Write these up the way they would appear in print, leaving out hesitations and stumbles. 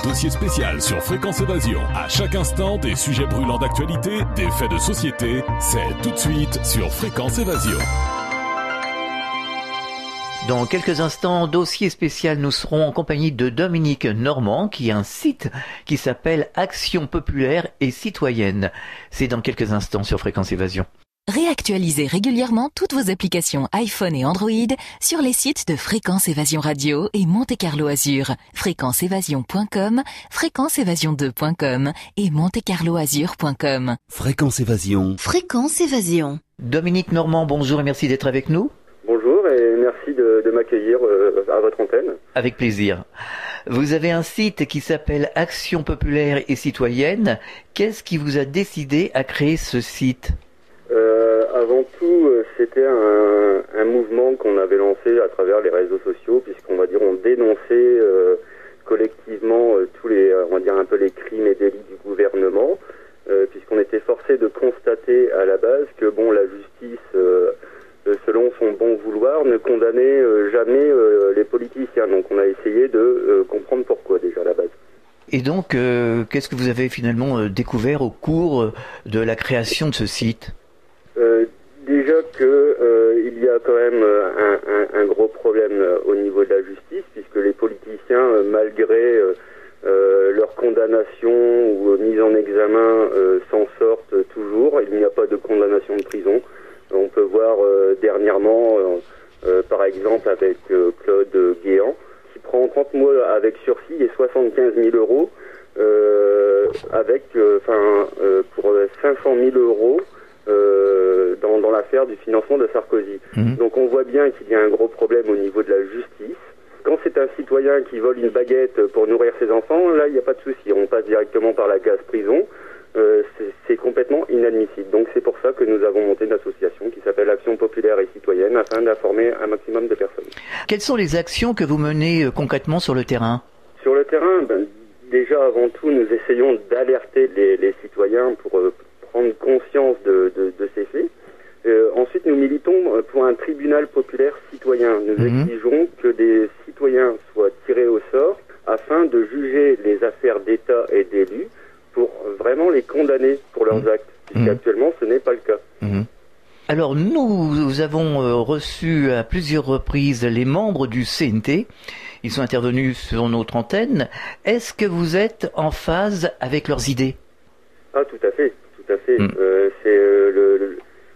dossier spécial sur Fréquence Évasion. À chaque instant, des sujets brûlants d'actualité, des faits de société. C'est tout de suite sur Fréquence Évasion. Dans quelques instants, dossier spécial, nous serons en compagnie de Dominique Normand qui a un site qui s'appelle Action populaire et citoyenne. C'est dans quelques instants sur Fréquence Évasion. Réactualisez régulièrement toutes vos applications iPhone et Android sur les sites de Fréquence Évasion Radio et Monte Carlo Azur, fréquenceévasion.com, fréquenceévasion2.com et montecarloazur.com. Fréquence Évasion. Fréquence Évasion. Dominique Normand, bonjour et merci d'être avec nous. Bonjour et merci de m'accueillir à votre antenne. Avec plaisir. Vous avez un site qui s'appelle Action populaire et citoyenne. Qu'est-ce qui vous a décidé à créer ce site ? Avant tout, c'était un mouvement qu'on avait lancé à travers les réseaux sociaux, puisqu'on va dire on dénonçait collectivement tous les, on va dire un peu les crimes et délits du gouvernement, puisqu'on était forcé de constater à la base que bon, la justice, selon son bon vouloir, ne condamnait jamais les politiciens. Donc on a essayé de comprendre pourquoi déjà à la base. Et donc, qu'est-ce que vous avez finalement découvert au cours de la création de ce site ? Déjà que il y a quand même un gros problème au niveau de la justice, puisque les politiciens, malgré leur condamnation ou mise en examen, s'en sortent toujours. Il n'y a pas de condamnation de prison. On peut voir dernièrement, par exemple, avec Claude Guéant, qui prend 30 mois avec sursis et 75 000 euros, pour 500 000 euros dans l'affaire du financement de Sarkozy. Donc on voit bien qu'il y a un gros problème au niveau de la justice. Quand c'est un citoyen qui vole une baguette pour nourrir ses enfants, là il n'y a pas de souci, on passe directement par la case prison. C'est complètement inadmissible. Donc c'est pour ça que nous avons monté une association qui s'appelle Action populaire et citoyenne afin d'informer un maximum de personnes. Quelles sont les actions que vous menez concrètement sur le terrain ? Sur le terrain, déjà avant tout, nous essayons d'alerter les citoyens pour prendre conscience de ces faits. Ensuite, nous militons pour un tribunal populaire citoyen. Nous exigeons que des citoyens soient tirés au sort afin de juger les affaires d'État et d'élus pour vraiment les condamner pour leurs actes, puisqu'actuellement ce n'est pas le cas. Alors nous avons reçu à plusieurs reprises les membres du CNT. Ils sont intervenus sur notre antenne. Est-ce que vous êtes en phase avec leurs idées ? Ah, tout à fait.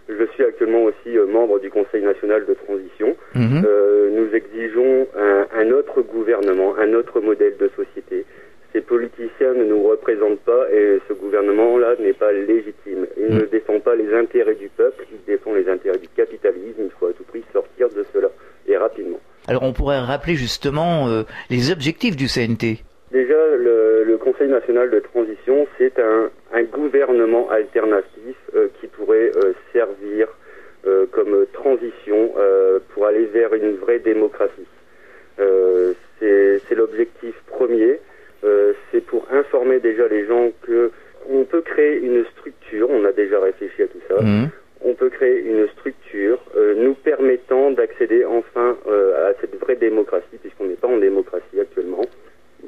Je suis actuellement aussi membre du Conseil national de transition. Nous exigeons un autre gouvernement, un autre modèle de société. Ces politiciens ne nous représentent pas et ce gouvernement-là n'est pas légitime. Il ne défend pas les intérêts du peuple, il défend les intérêts du capitalisme. Il faut à tout prix sortir de cela, et rapidement. Alors on pourrait rappeler justement les objectifs du CNT. Déjà, le Conseil national de transition, c'est un gouvernement alternatif qui pourrait servir comme transition pour aller vers une vraie démocratie. C'est l'objectif premier. C'est pour informer déjà les gens que on peut créer une structure, on a déjà réfléchi à tout ça, on peut créer une structure nous permettant d'accéder enfin à cette vraie démocratie, puisqu'on n'est pas en démocratie actuellement.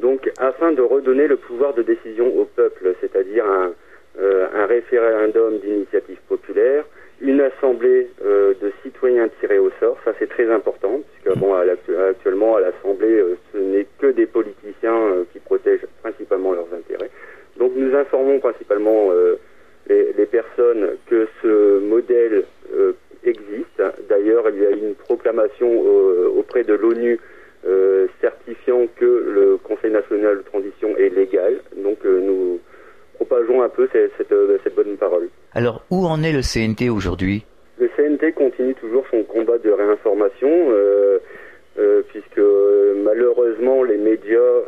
Donc afin de redonner le pouvoir de décision au peuple, c'est-à-dire un référendum d'initiative populaire, une assemblée de citoyens tirés au sort, ça c'est très important, puisque actuellement à l'Assemblée, ce n'est que des politiciens qui protègent principalement leurs intérêts. Donc nous informons principalement les personnes que ce modèle existe. D'ailleurs, il y a eu une proclamation auprès de l'ONU certifiant que le Conseil national de transition est légal. Donc nous propageons un peu cette bonne parole. Alors, où en est le CNT aujourd'hui ? Le CNT continue toujours son combat de réinformation, puisque malheureusement les médias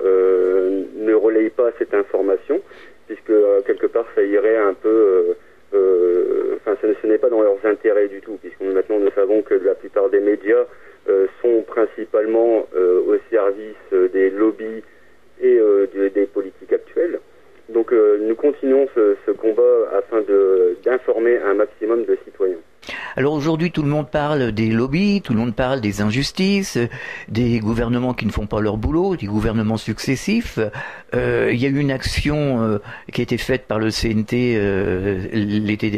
ne relayent pas cette information, puisque quelque part ça irait un peu... ce n'est pas dans leurs intérêts du tout, puisque maintenant nous savons que la plupart des médias sont principalement au service des lobbies et des politiques actuelles. Donc nous continuons ce combat afin d'informer un maximum de citoyens. Alors aujourd'hui, tout le monde parle des lobbies, tout le monde parle des injustices, des gouvernements qui ne font pas leur boulot, des gouvernements successifs. Il y a eu une action qui a été faite par le CNT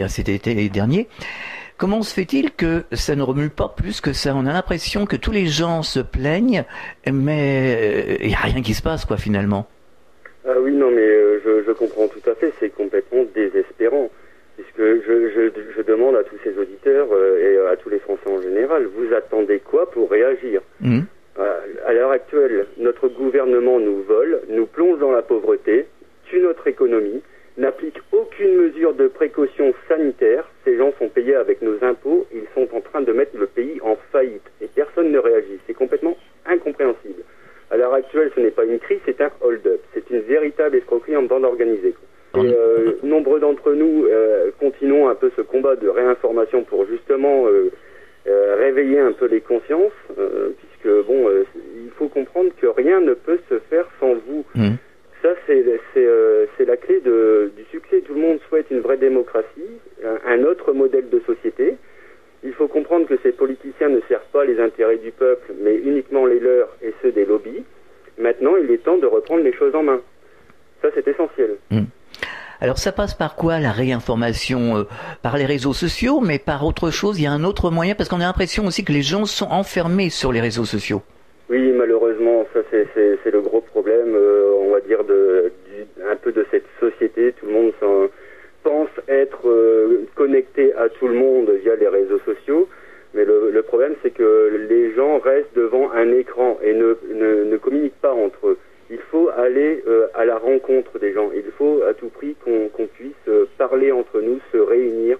cet été dernier. Comment se fait-il que ça ne remue pas plus que ça? On a l'impression que tous les gens se plaignent, mais il n'y a rien qui se passe, quoi, finalement. Ah oui, non, mais je comprends tout à fait. C'est complètement désespérant. Puisque je demande à tous ces auditeurs et à tous les Français en général, vous attendez quoi pour réagir? À l'heure actuelle, notre gouvernement nous vole, nous plonge dans la pauvreté, tue notre économie, n'applique aucune mesure de précaution sanitaire. Ces gens sont payés avec nos impôts, ils sont en train de mettre le pays en faillite et personne ne réagit. C'est complètement incompréhensible. À l'heure actuelle, ce n'est pas une crise, c'est un hold-up. C'est une véritable escroquerie en bande organisée. Et nombreux d'entre nous continuons un peu ce combat de réinformation pour justement réveiller un peu les consciences, puisque il faut comprendre que rien ne peut se faire sans vous. Ça, c'est la clé du succès. Tout le monde souhaite une vraie démocratie, un autre modèle de société. Il faut comprendre que ces politiciens ne servent pas les intérêts du peuple, mais uniquement les leurs et ceux des lobbies. Maintenant, il est temps de reprendre les choses en main. Ça, c'est essentiel. Alors ça passe par quoi, la réinformation? Par les réseaux sociaux, mais par autre chose? Il y a un autre moyen, parce qu'on a l'impression aussi que les gens sont enfermés sur les réseaux sociaux. Oui, malheureusement, ça c'est le gros problème, on va dire, un peu de cette société. Tout le monde pense être connecté à tout le monde via les réseaux sociaux, mais le problème, c'est que les gens restent devant un écran et ne communiquent pas entre eux. Il faut aller à la rencontre des gens. Il faut à tout prix qu'on puisse parler entre nous, se réunir.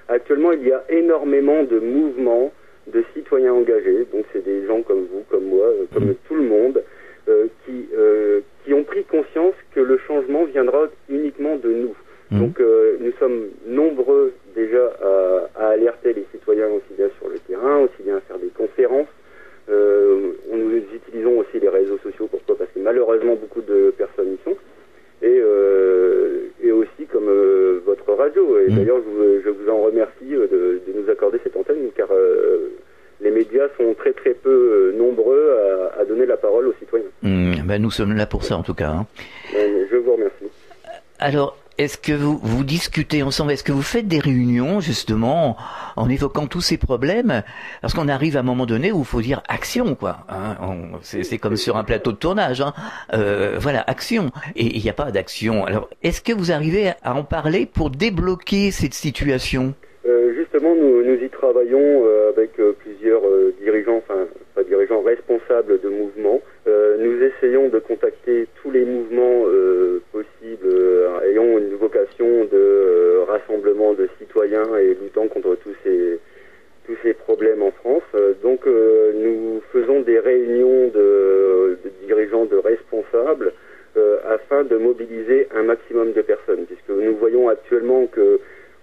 Actuellement, il y a énormément de mouvements de citoyens engagés. Donc, c'est des gens comme vous, comme moi, comme tout le monde, qui ont pris conscience que le changement viendra uniquement de nous. Donc, nous sommes nombreux déjà à alerter les citoyens aussi bien sur le terrain, aussi bien à faire des conférences. Nous utilisons aussi les réseaux sociaux. Pourquoi? Parce que malheureusement beaucoup de personnes y sont, et aussi comme votre radio. Et d'ailleurs je vous en remercie de nous accorder cette antenne, car les médias sont très très peu nombreux à donner la parole aux citoyens. Nous sommes là pour ça en tout cas. Je vous remercie. Alors, est-ce que vous discutez ensemble? Est-ce que vous faites des réunions, justement, en évoquant tous ces problèmes? Parce qu'on arrive à un moment donné où il faut dire action, quoi. C'est comme sur un plateau de tournage. Voilà, action. Et il n'y a pas d'action. Alors, est-ce que vous arrivez à en parler pour débloquer cette situation? Justement, nous y travaillons avec plusieurs dirigeants, enfin, pas dirigeants, responsables de mouvements. Nous essayons de contacter tous les mouvements possibles ayant une vocation de rassemblement de citoyens et luttant contre tous ces problèmes en France. Donc nous faisons des réunions de dirigeants, de responsables afin de mobiliser un maximum de personnes, puisque nous voyons actuellement que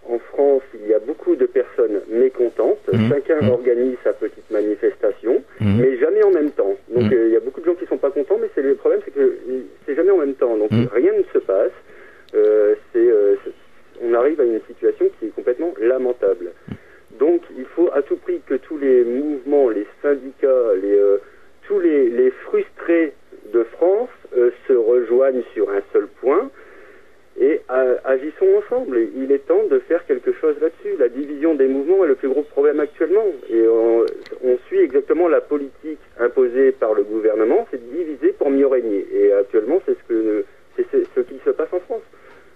en France, il y a beaucoup de personnes mécontentes. Chacun organise sa petite manifestation, mais jamais en même temps. Donc il y a beaucoup de gens qui sont pas contents, mais le problème, c'est que c'est jamais en même temps. Donc rien ne se passe. On arrive à une situation qui est complètement lamentable. Donc il faut à tout prix que tous les mouvements, les syndicats, tous les frustrés de France se rejoignent sur un seul point. Et agissons ensemble. Il est temps de faire quelque chose là-dessus. La division des mouvements est le plus gros problème actuellement. Et on suit exactement la politique imposée par le gouvernement, c'est de diviser pour mieux régner. Et actuellement, c'est ce qui se passe en France.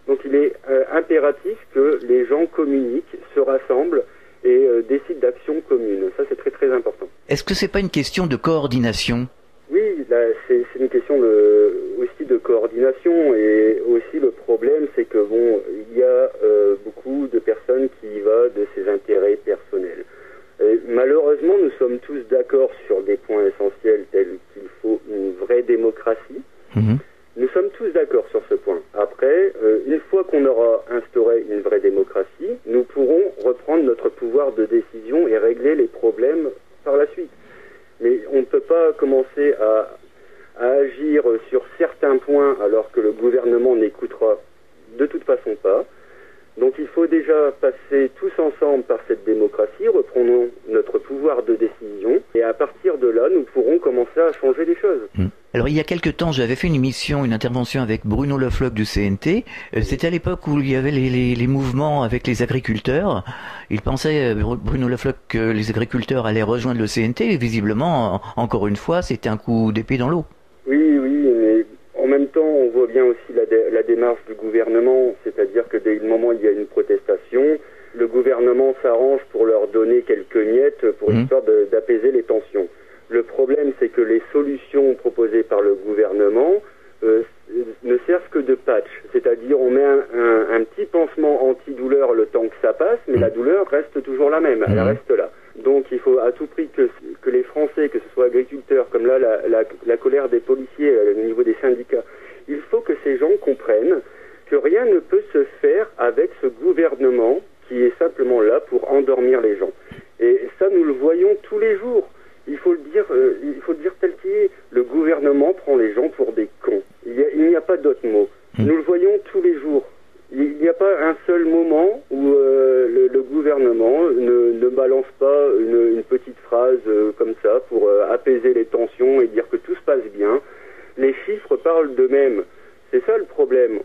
Donc il est impératif que les gens communiquent, se rassemblent et décident d'actions communes. Ça, c'est très très important. Est-ce que c'est pas une question de coordination? Oui, c'est une question aussi de coordination, et aussi le problème, c'est que il y a beaucoup de personnes qui y vont de ses intérêts personnels. Et malheureusement, nous sommes tous d'accord sur des points essentiels tels qu'il faut une vraie démocratie. Nous sommes tous d'accord sur ce point. Après, une fois qu'on aura instauré une vraie démocratie, nous pourrons reprendre notre pouvoir de décision et régler les problèmes par la suite. Mais on ne peut pas commencer à agir sur certains points alors que le gouvernement n'écoutera de toute façon pas. Donc il faut déjà passer tous ensemble par cette démocratie, reprendre Alors il y a quelque temps, j'avais fait une intervention avec Bruno Le Floch du CNT. C'était à l'époque où il y avait les mouvements avec les agriculteurs. Il pensait, Bruno Le Floch, que les agriculteurs allaient rejoindre le CNT. Et visiblement, encore une fois, c'était un coup d'épée dans l'eau. Oui, mais en même temps, on voit bien aussi la démarche du gouvernement. C'est-à-dire que dès le moment où il y a une protestation, le gouvernement s'arrange pour leur donner quelques miettes pour histoire d'apaiser les tensions. Le problème, c'est que les solutions proposées par le gouvernement ne servent que de patch. C'est-à-dire, on met un petit pansement antidouleur le temps que ça passe, mais la douleur reste toujours la même, elle reste là. Donc, il faut à tout prix que les Français, que ce soit agriculteurs, comme là, la colère des policiers au niveau des syndicats, il faut que ces gens comprennent que rien ne peut se faire avec ce gouvernement qui est simplement là pour endormir les gens. Et ça, nous le voyons tous les jours. Il faut le dire tel qu'il est. Le gouvernement prend les gens pour des cons. Il n'y a pas d'autre mot. Nous le voyons tous les jours. Il n'y a pas un seul moment où le gouvernement ne balance pas une petite phrase comme ça pour apaiser les tensions et dire que tout se passe bien. Les chiffres parlent d'eux-mêmes. C'est ça le problème.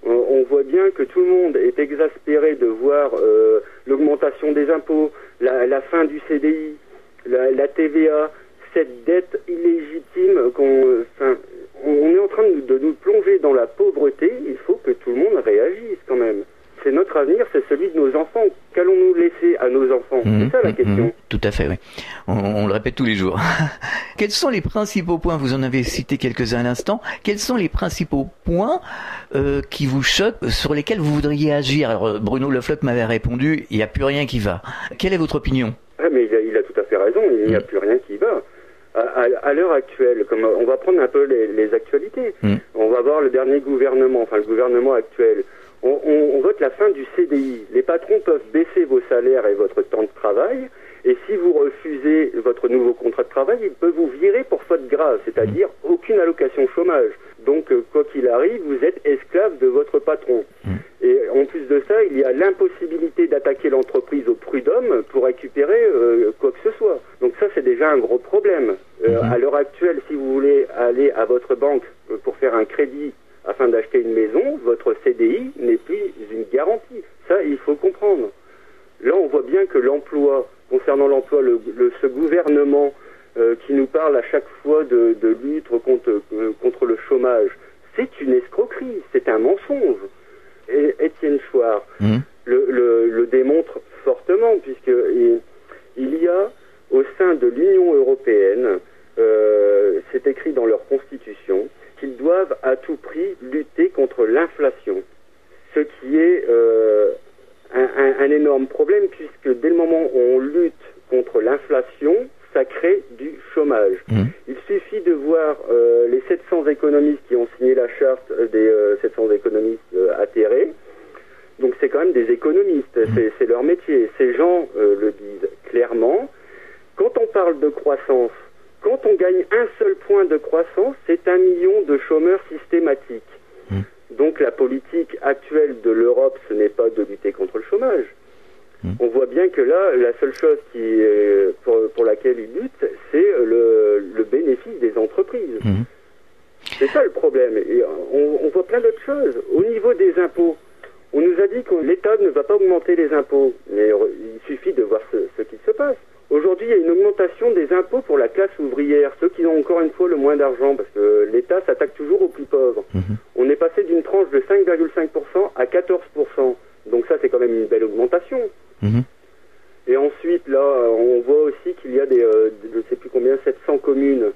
On voit bien que tout le monde est exaspéré de voir l'augmentation des impôts, la fin du CDI, la TVA, cette dette illégitime on est en train de nous plonger dans la pauvreté. Il faut que tout le monde réagisse quand même. C'est notre avenir, c'est celui de nos enfants. Qu'allons-nous laisser à nos enfants? C'est ça la question. Tout à fait, oui. On le répète tous les jours. Quels sont les principaux points, vous en avez cité quelques-uns à l'instant, quels sont les principaux points qui vous choquent, sur lesquels vous voudriez agir? Alors Bruno Le Floch m'avait répondu, il n'y a plus rien qui va. Quelle est votre opinion? Mais il a tout à fait raison, il n'y a plus rien qui va. À l'heure actuelle, comme on va prendre un peu les actualités, on va voir le dernier gouvernement, le gouvernement actuel. On vote la fin du CDI. Les patrons peuvent baisser vos salaires et votre temps de travail, et si vous refusez votre nouveau contrat de travail, ils peuvent vous virer pour faute grave, c'est-à-dire aucune allocation chômage. Donc, quoi qu'il arrive, vous êtes esclave de votre patron. Et en plus de ça, il y a l'impossibilité d'attaquer l'entreprise au prud'homme pour récupérer quoi que ce soit. Donc ça, c'est déjà un gros problème. À l'heure actuelle, si vous voulez aller à votre banque pour faire un crédit afin d'acheter une maison, votre CDI n'est plus une garantie. Ça, il faut comprendre. Là, on voit bien que concernant l'emploi, ce gouvernement qui nous parle à chaque fois de lutte contre le chômage, c'est une escroquerie, c'est un mensonge. Et Étienne Chouard le démontre fortement, puisqu'il y a au sein de l'Union européenne, c'est écrit dans leur constitution, qu'ils doivent à tout prix lutter contre l'inflation. Ce qui est un énorme problème, puisque dès le moment où on lutte contre l'inflation, ça crée du chômage. Il suffit de voir les 700 économistes qui ont signé la charte des 700 économistes atterrés. Donc c'est quand même des économistes, c'est leur métier. Ces gens le disent clairement. Quand on parle de croissance, quand on gagne un seul point de croissance, c'est 1 million de chômeurs systématiques. Donc la politique actuelle de l'Europe, ce n'est pas de lutter contre le chômage. On voit bien que là, la seule chose pour laquelle ils luttent, c'est le bénéfice des entreprises. C'est ça le problème. Et on voit plein d'autres choses. Au niveau des impôts, on nous a dit que l'État ne va pas augmenter les impôts. Mais il suffit de voir ce qui se passe. Aujourd'hui, il y a une augmentation des impôts pour la classe ouvrière, ceux qui ont encore une fois le moins d'argent, parce que l'État s'attaque toujours aux plus pauvres. On est passé d'une tranche de 5,5% à 14%. Donc ça, c'est quand même une belle augmentation. Et ensuite, là, on voit aussi qu'il y a je ne sais plus combien, 700 communes.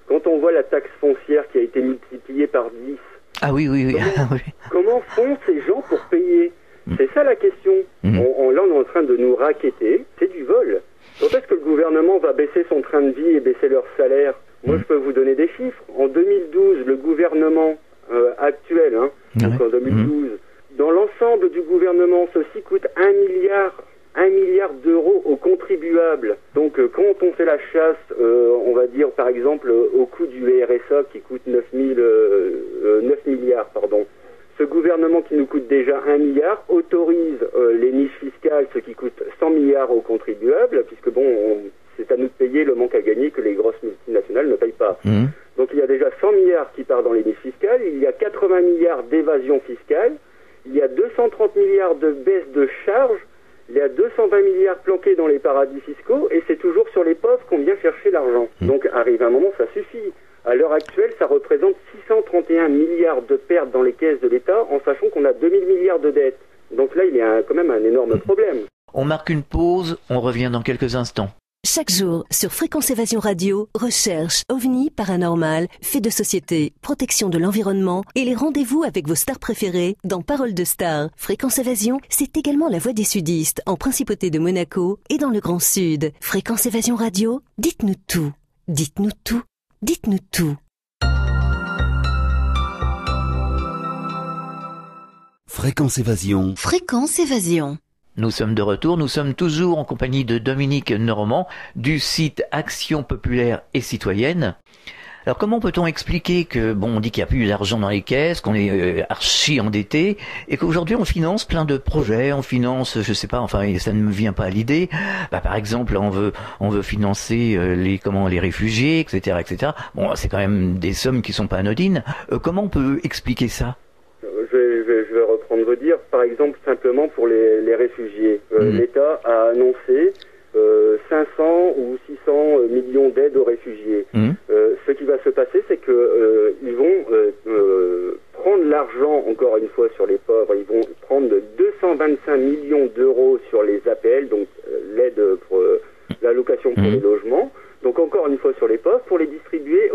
Quand on voit la taxe foncière qui a été multipliée par 10... Ah oui. Comment font ces gens pour payer? C'est ça la question. Là, on est en train de nous racketter. C'est du vol. Quand est-ce que le gouvernement va baisser son train de vie et baisser leur salaire? Moi, je peux vous donner des chiffres. En 2012, le gouvernement actuel, donc en 2012, dans l'ensemble du gouvernement, ceci coûte 1 milliard d'euros aux contribuables. Donc, quand on fait la chasse, on va dire, par exemple, au coût du RSA qui coûte 9 milliards, ce gouvernement qui nous coûte déjà 1 milliard autorise les niches fiscales, ce qui coûte 100 milliards aux contribuables, puisque c'est à nous de payer le manque à gagner que les grosses multinationales ne payent pas. Donc il y a déjà 100 milliards qui partent dans les niches fiscales, il y a 80 milliards d'évasion fiscale, il y a 230 milliards de baisse de charges, il y a 220 milliards planqués dans les paradis fiscaux, et c'est toujours sur les pauvres qu'on vient chercher l'argent. Donc arrive un moment, ça suffit. À l'heure actuelle, ça représente 631 milliards de pertes dans les caisses de l'État, en sachant qu'on a 2000 milliards de dettes. Donc là, il y a quand même un énorme problème. On marque une pause, on revient dans quelques instants. Chaque jour, sur Fréquence Évasion Radio, recherche, ovni, paranormal, faits de société, protection de l'environnement et les rendez-vous avec vos stars préférées dans Paroles de Stars. Fréquence Évasion, c'est également la voix des sudistes en Principauté de Monaco et dans le Grand Sud. Fréquence Évasion Radio, dites-nous tout. Dites-nous tout. Dites-nous tout. Fréquence Évasion. Fréquence Évasion. Nous sommes de retour, nous sommes toujours en compagnie de Dominique Normand du site Action Populaire et Citoyenne. Alors comment peut-on expliquer que, on dit qu'il n'y a plus d'argent dans les caisses, qu'on est archi endetté, et qu'aujourd'hui on finance plein de projets, on finance, je sais pas, enfin ça ne me vient pas à l'idée, par exemple on veut financer les réfugiés, etc., etc. Bon, c'est quand même des sommes qui sont pas anodines. Comment on peut expliquer ça ? Je vais reprendre vos dires. Par exemple, simplement pour les réfugiés, l'État a annoncé 500 ou 600 millions d'aides aux réfugiés. Ce qui va se passer, c'est que ils vont prendre l'argent, encore une fois, sur les pauvres. Ils vont prendre 225 millions d'euros sur les APL, donc l'aide pour l'allocation pour les logements. Donc encore une fois sur les pauvres, pour les distribuer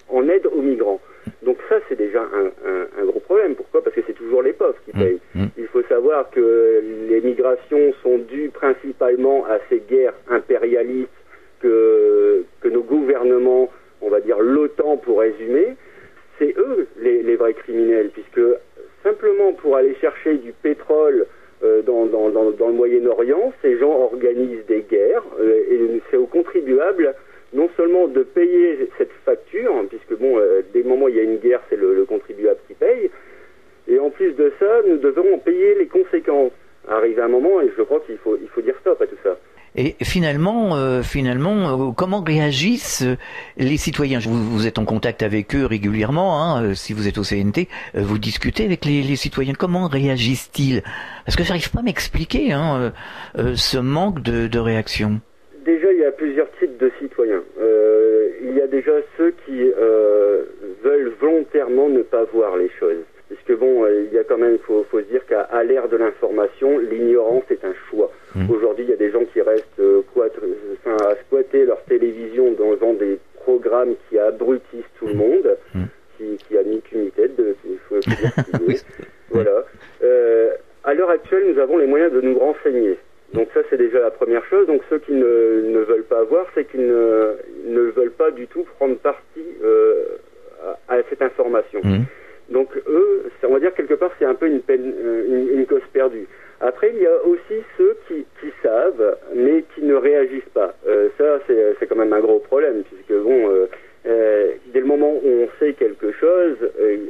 en aide aux migrants. Donc ça, c'est déjà un gros problème. Pourquoi ? Parce que c'est toujours les pauvres qui payent. Il faut savoir que les migrations sont dues principalement à ces guerres impérialistes que nos gouvernements, on va dire l'OTAN pour résumer, c'est eux les vrais criminels, puisque simplement pour aller chercher du pétrole dans le Moyen-Orient, ces gens organisent des guerres et c'est aux contribuables non seulement de payer cette facture, puisque dès le moment où il y a une guerre, c'est le contribuable qui paye, et en plus de ça, nous devons payer les conséquences. Arrive un moment, et je crois qu'il faut dire stop à tout ça. Et finalement, comment réagissent les citoyens ? Vous êtes en contact avec eux régulièrement, si vous êtes au CNT, vous discutez avec les citoyens. Comment réagissent-ils ? Parce que j'arrive pas à m'expliquer ce manque de réaction. Déjà, il y a plusieurs types de citoyens. Il y a déjà ceux qui veulent volontairement ne pas voir les choses. Puisque il y a quand même, faut se dire qu'à l'ère de l'information, l'ignorance est un choix. Aujourd'hui, il y a des gens qui restent à squatter leur télévision dans des programmes qui abrutissent tout le monde, qui a ni queue ni tête, il faut dire ce qu'il est. Voilà. À l'heure actuelle, nous avons les moyens de nous renseigner. Donc ça, c'est déjà la première chose. Donc ceux qui ne veulent pas voir, c'est qu'ils ne veulent pas du tout prendre parti à cette information. Donc eux, on va dire quelque part, c'est un peu une cause perdue. Après, il y a aussi ceux qui savent, mais qui ne réagissent pas. Ça, c'est quand même un gros problème, puisque dès le moment où on sait quelque chose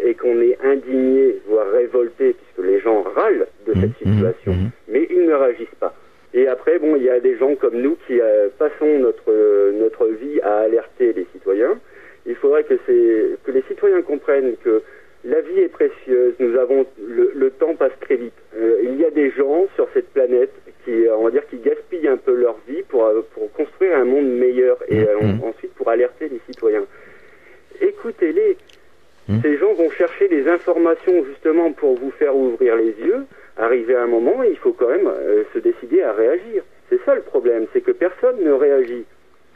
et qu'on est indigné, voire révolté, puisque les gens râlent de cette situation, mais ils ne réagissent pas. Et après, il y a des gens comme nous qui passons notre vie à alerter les citoyens. Il faudrait que les citoyens comprennent que la vie est précieuse, le temps passe très vite. Il y a des gens sur cette planète qui gaspillent un peu leur vie pour construire un monde meilleur et ensuite pour alerter les citoyens. Écoutez-les. Ces gens vont chercher des informations justement pour vous faire ouvrir les yeux. Arrivé à un moment, il faut quand même se décider à réagir. C'est ça le problème, c'est que personne ne réagit.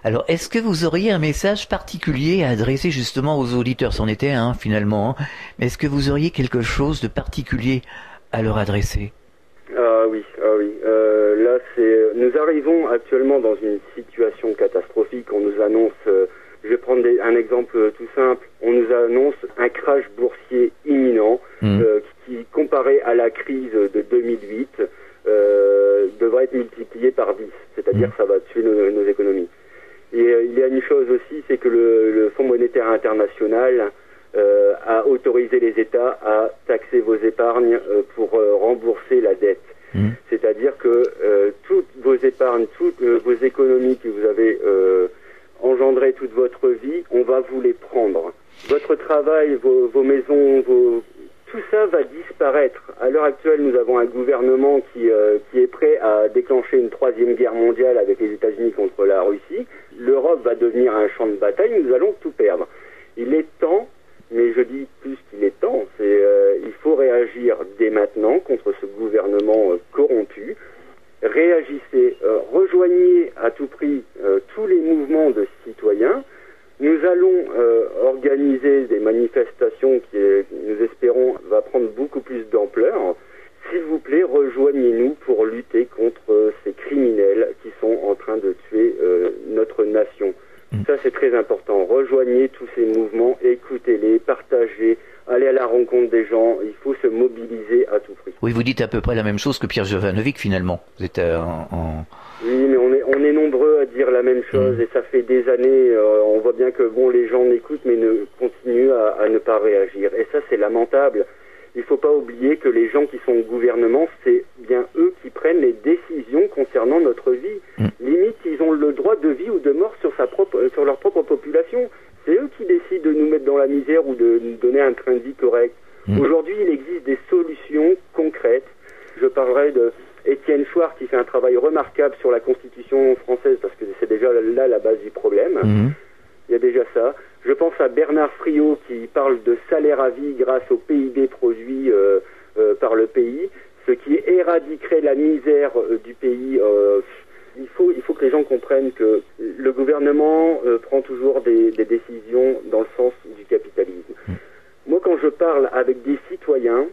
Alors, est-ce que vous auriez un message particulier à adresser justement aux auditeurs ? C'en était un finalement, mais est-ce que vous auriez quelque chose de particulier à leur adresser ? Ah oui. Là, nous arrivons actuellement dans une situation catastrophique. On nous annonce, je vais prendre un exemple tout simple, on nous annonce un crash boursier imminent qui, comparé à la crise de 2008, devrait être multiplié par 10. C'est-à-dire que ça va tuer nos économies. Et il y a une chose aussi, c'est que le Fonds monétaire international a autorisé les États à taxer vos épargnes pour rembourser la dette. C'est-à-dire que toutes vos épargnes, toutes vos économies que vous avez engendrées toute votre vie, on va vous les prendre. Votre travail, vos maisons, tout ça va disparaître. À l'heure actuelle, nous avons un gouvernement qui est prêt à déclencher une 3e guerre mondiale avec les États-Unis contre la Russie. L'Europe va devenir un champ de bataille, nous allons tout perdre. Il est temps, mais je dis plus qu'il est temps, il faut réagir dès maintenant contre ce gouvernement corrompu. Réagissez, rejoignez à tout prix tous les mouvements de citoyens. Nous allons organiser des manifestations qui, nous espérons, va prendre beaucoup plus d'ampleur. S'il vous plaît, rejoignez-nous pour lutter contre ces criminels qui sont en train de tuer notre nation. Ça, c'est très important. Rejoignez tous ces mouvements, écoutez-les, partagez, allez à la rencontre des gens. Il faut se mobiliser à tout prix. Oui, vous dites à peu près la même chose que Pierre Jovanovic, finalement. Vous êtes Oui, mais on est nombreux à dire la même chose et ça fait des années. On voit bien que les gens m'écoutent mais ne continuent à ne pas réagir. Et ça, c'est lamentable. Il ne faut pas oublier que les gens qui sont au gouvernement, c'est bien eux qui prennent les décisions concernant notre vie. Limite, ils ont le droit de vie ou de mort sur leur propre population. C'est eux qui décident de nous mettre dans la misère ou de nous donner un train de vie correct. Aujourd'hui, il existe des solutions concrètes. Je parlerai de Étienne Chouard qui fait un travail remarquable sur la Constitution française parce que c'est déjà là la base du problème. Il y a déjà ça. Je pense à Bernard Friot qui parle de salaire à vie grâce au PIB produit par le pays, ce qui éradiquerait la misère du pays. Il faut que les gens comprennent que le gouvernement prend toujours des décisions dans le sens du capitalisme. Moi, quand je parle avec des citoyens,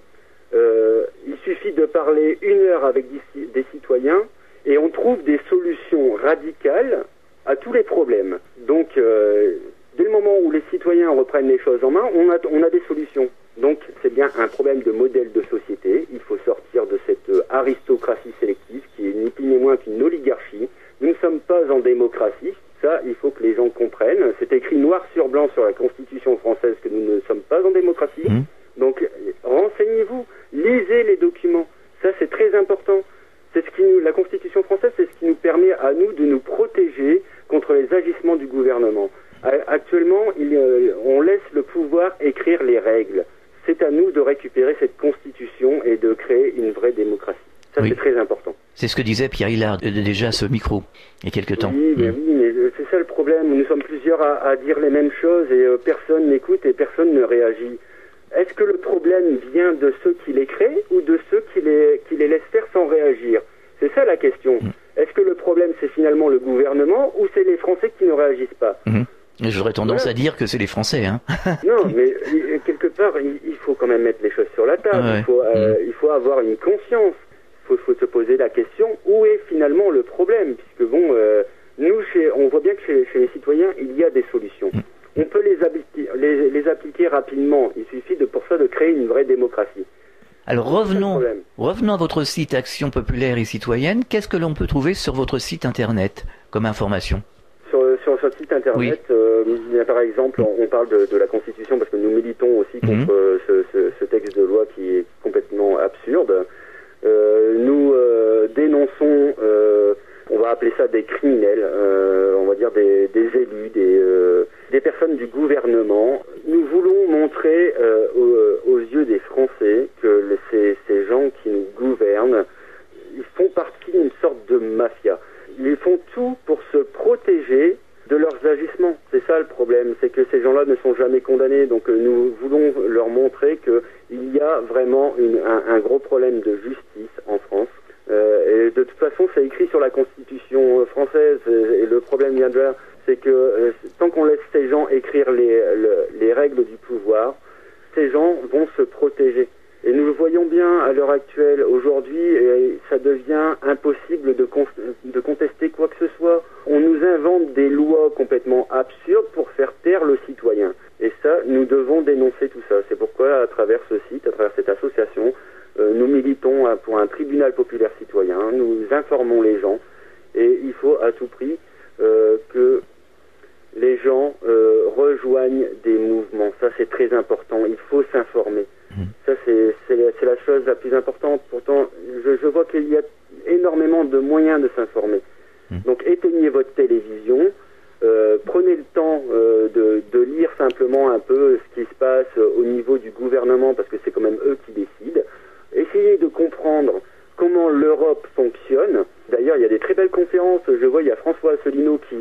il suffit de parler 1 heure avec des citoyens et on trouve des solutions radicales à tous les problèmes. Donc, dès le moment où les citoyens reprennent les choses en main, on a des solutions. Donc, c'est bien un problème de modèle de société. Il faut sortir de cette aristocratie sélective qui est ni plus ni moins qu'une oligarchie. Nous ne sommes pas en démocratie. Ça, il faut que les gens comprennent. C'est écrit noir sur blanc sur la Constitution française que nous ne sommes pas en démocratie. Donc, renseignez-vous, lisez les documents. Ça, c'est très important. La Constitution française, c'est ce qui nous permet à nous de nous protéger contre les agissements du gouvernement. Actuellement, on laisse le pouvoir écrire les règles. C'est à nous de récupérer cette Constitution et de créer une vraie démocratie. Ça, c'est très important. C'est ce que disait Pierre Hillard déjà à ce micro, il y a quelque temps. Oui, mais c'est ça le problème. Nous sommes plusieurs à dire les mêmes choses et personne n'écoute et personne ne réagit. Est-ce que le problème vient de ceux qui les créent ou de ceux qui les laissent faire sans réagir? C'est ça la question. Est-ce que le problème c'est finalement le gouvernement ou c'est les Français qui ne réagissent pas? J'aurais tendance à dire que c'est les Français. Non, mais quelque part, il faut quand même mettre les choses sur la table. Il faut avoir une conscience. Il faut se poser la question, où est finalement le problème? Puisque nous, on voit bien que chez les citoyens, il y a des solutions. On peut les appliquer rapidement. Il suffit pour ça de créer une vraie démocratie. Alors revenons à votre site Action Populaire et Citoyenne. Qu'est-ce que l'on peut trouver sur votre site internet comme information? Sur ce site internet, par exemple, on parle de la Constitution parce que nous militons aussi contre ce texte de loi qui est complètement absurde. Nous dénonçons, on va appeler ça des criminels, on va dire des élus, des personnes du gouvernement. Nous voulons montrer aux yeux des Français que ces gens qui nous gouvernent, ils font partie d'une sorte de mafia. Ils font tout pour se protéger de leurs agissements. C'est ça le problème, c'est que ces gens-là ne sont jamais condamnés. Donc nous voulons leur montrer qu'il y a vraiment un gros problème de justice en France. Et de toute façon, c'est écrit sur la Constitution française. Et le problème vient de là, c'est que tant qu'on laisse ces gens écrire les règles du pouvoir, ces gens vont se protéger. Et nous le voyons bien à l'heure actuelle, aujourd'hui, ça devient impossible de contester quoi que ce soit. On nous invente des lois complètement absurdes pour faire taire le citoyen. Et ça, nous devons dénoncer tout ça. C'est pourquoi, à travers ce site, à travers cette association, nous militons pour un tribunal populaire citoyen, nous informons les gens, et il faut à tout prix que les gens rejoignent des mouvements. Ça, c'est très important. Il faut s'informer. Ça, c'est la chose la plus importante. Pourtant, je vois qu'il y a énormément de moyens de s'informer. Donc éteignez votre télévision, prenez le temps de lire simplement un peu ce qui se passe au niveau du gouvernement, parce que c'est quand même eux qui décident. Essayez de comprendre comment l'Europe fonctionne. D'ailleurs, il y a des très belles conférences. Je vois, il y a François Asselineau qui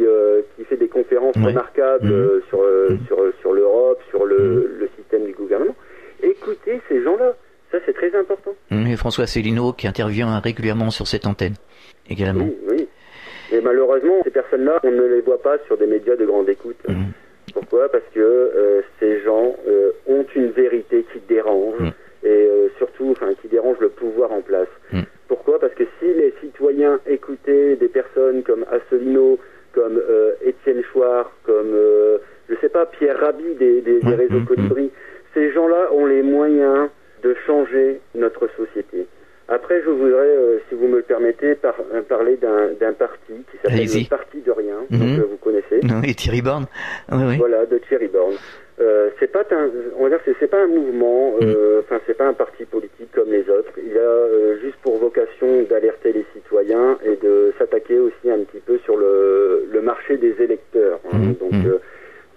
fait des conférences remarquables sur l'Europe, sur le système du gouvernement. Écoutez ces gens-là. Ça, c'est très important. Et François Asselineau qui intervient régulièrement sur cette antenne, également. Oui. Et malheureusement, ces personnes-là, on ne les voit pas sur des médias de grande écoute. Pourquoi ? Parce que ces gens ont une vérité qui dérange, et surtout, qui dérange le pouvoir en place. Pourquoi ? Parce que si les citoyens écoutaient des personnes comme Asselineau, comme Étienne Chouard, comme, Pierre Rabhi des réseaux Colibri, ces gens-là ont les moyens de changer notre société. Après, je voudrais, si vous me le permettez, parler d'un parti qui s'appelle le Parti de Rien, donc vous connaissez. Oui, Thierry Borne. Oui. Voilà, de Thierry Borne. C'est pas un mouvement, c'est pas un parti politique comme les autres. Il a juste pour vocation d'alerter les citoyens et de s'attaquer aussi un petit peu sur le marché des électeurs.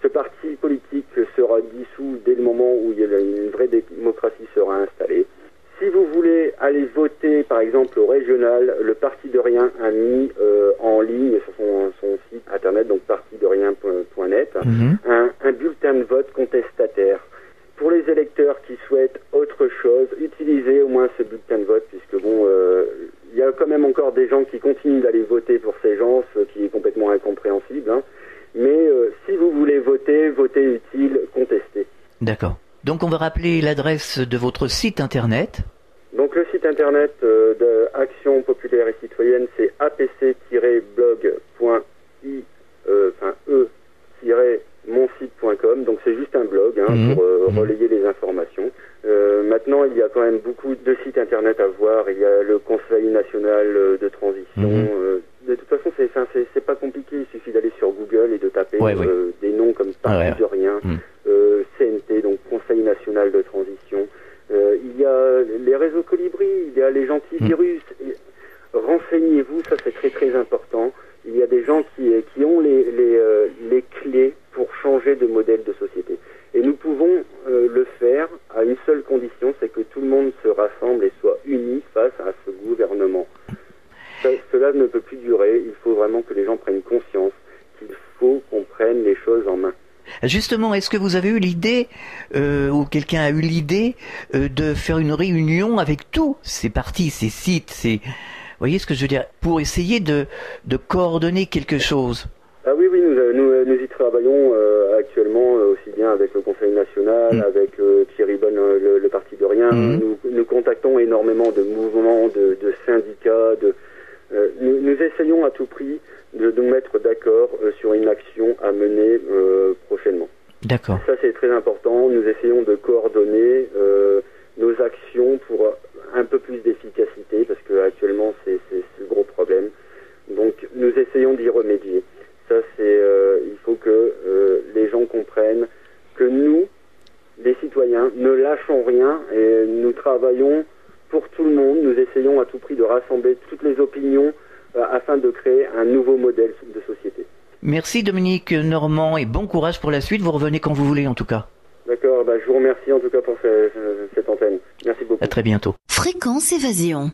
Ce parti politique sera dissous dès le moment où une vraie démocratie sera installée. Si vous voulez aller voter, par exemple, au régional, le Parti de Rien a mis en ligne sur son site internet, donc partidederien.net, un bulletin de vote contestataire. Pour les électeurs qui souhaitent autre chose, utilisez au moins ce bulletin de vote, puisque il y a quand même encore des gens qui continuent d'aller voter pour ces gens, ce qui est complètement incompréhensible. Mais si vous voulez voter, votez utile, contestez. D'accord. Donc on va rappeler l'adresse de votre site internet. Donc le site internet de Action Populaire et Citoyenne, c'est apc-blog.e-monsite.com. Donc c'est juste un blog pour relayer les informations. Maintenant, il y a quand même beaucoup de sites internet à voir. Il y a le Conseil national de transition. De toute façon, c'est pas compliqué. Il suffit d'aller sur Google et de taper des noms comme Parti de Rien, CNT, donc Conseil national de transition. Il y a les réseaux Colibri, il y a les antivirus. Renseignez-vous, ça c'est très très important. Il y a des gens qui ont les clés pour changer de modèle de société. Et nous pouvons le faire à une seule condition, c'est que tout le monde se rassemble et soit uni face à ce gouvernement. Cela ne peut plus durer, il faut vraiment que les gens prennent conscience qu'il faut qu'on prenne les choses en main. Justement, est-ce que vous avez eu l'idée, ou quelqu'un a eu l'idée, de faire une réunion avec tous ces partis, ces sites, vous voyez ce que je veux dire, pour essayer de coordonner quelque chose? Ah oui, nous y travaillons actuellement, aussi bien avec le Conseil national, avec Thierry Bonne, le Parti de Rien. Nous contactons énormément de mouvements, de syndicats, nous essayons à tout prix de nous mettre d'accord sur une action à mener prochainement. D'accord. Ça, c'est très important. Nous essayons de coordonner nos actions pour un peu plus d'efficacité, parce que actuellement, c'est le gros problème. Donc, nous essayons d'y remédier. Ça, il faut que les gens comprennent que nous, les citoyens, ne lâchons rien et nous travaillons pour tout le monde. Nous essayons à tout prix de rassembler toutes les opinions afin de créer un nouveau modèle de société. Merci Dominique Normand et bon courage pour la suite. Vous revenez quand vous voulez en tout cas. D'accord, je vous remercie en tout cas pour cette antenne. Merci beaucoup. À très bientôt. Fréquence Évasion.